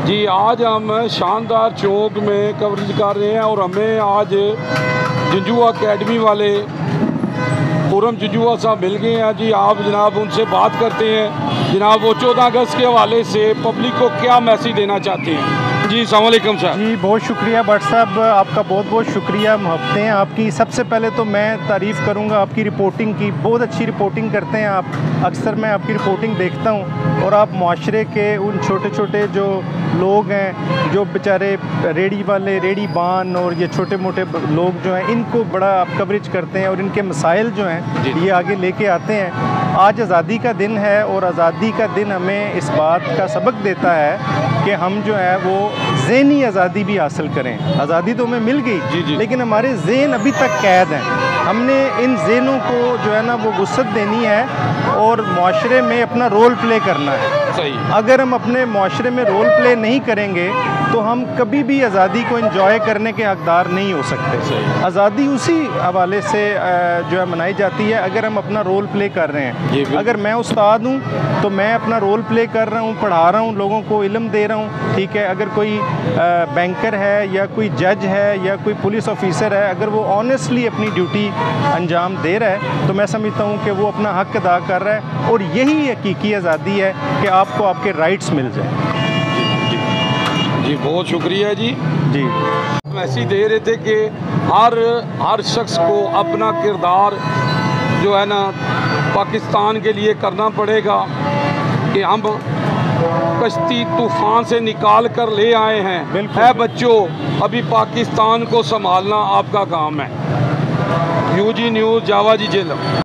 जी, आज हम शानदार चौक में कवरेज कर रहे हैं और हमें आज जंजुआ अकेडमी वाले पूरम जंजुआ साहब मिल गए हैं। जी, आप जनाब उनसे बात करते हैं। जनाब, वो 14 अगस्त के हवाले से पब्लिक को क्या मैसेज देना चाहते हैं? जी, अस्सलाम वालेकुम साहब। जी, बहुत शुक्रिया भट्ट साहब, आपका बहुत बहुत शुक्रिया, मुहब्बतें हैं आपकी। सबसे पहले तो मैं तारीफ़ करूंगा आपकी रिपोर्टिंग की, बहुत अच्छी रिपोर्टिंग करते हैं आप। अक्सर मैं आपकी रिपोर्टिंग देखता हूं और आप माशरे के उन छोटे छोटे जो लोग हैं, जो बेचारे रेडी वाले, रेडी बान और ये छोटे मोटे लोग जो हैं, इनको बड़ा आप कवरेज करते हैं और इनके मसाइल जो हैं ये आगे लेके आते हैं। आज आज़ादी का दिन है और आज़ादी का दिन हमें इस बात का सबक देता है कि हम जो है वो ज़हनी आज़ादी भी हासिल करें। आज़ादी तो हमें मिल गई, लेकिन हमारे ज़हन अभी तक कैद हैं। हमने इन ज़हनों को जो है ना वो वुसअत देनी है और माशरे में अपना रोल प्ले करना है। सही। अगर हम अपने माशरे में रोल प्ले नहीं करेंगे तो हम कभी भी आज़ादी को एंजॉय करने के हकदार नहीं हो सकते। आज़ादी उसी हवाले से जो है मनाई जाती है अगर हम अपना रोल प्ले कर रहे हैं। अगर मैं उस्ताद हूँ तो मैं अपना रोल प्ले कर रहा हूँ, पढ़ा रहा हूँ, लोगों को इल्म दे रहा हूँ, ठीक है। अगर कोई बैंकर है या कोई जज है या कोई पुलिस ऑफिसर है, अगर वो ऑनेस्टली अपनी ड्यूटी अंजाम दे रहा है तो मैं समझता हूँ कि वो अपना हक अदा कर रहा है और यही हकीकी आज़ादी है कि आपको आपके राइट्स मिल जाए। जी, बहुत शुक्रिया जी। जी, मैसेज दे रहे थे कि हर शख्स को अपना किरदार जो है ना पाकिस्तान के लिए करना पड़ेगा कि हम कश्ती तूफ़ान से निकाल कर ले आए हैं। है बच्चों, अभी पाकिस्तान को संभालना आपका काम है। यूजी न्यूज़, जावा जी जेल।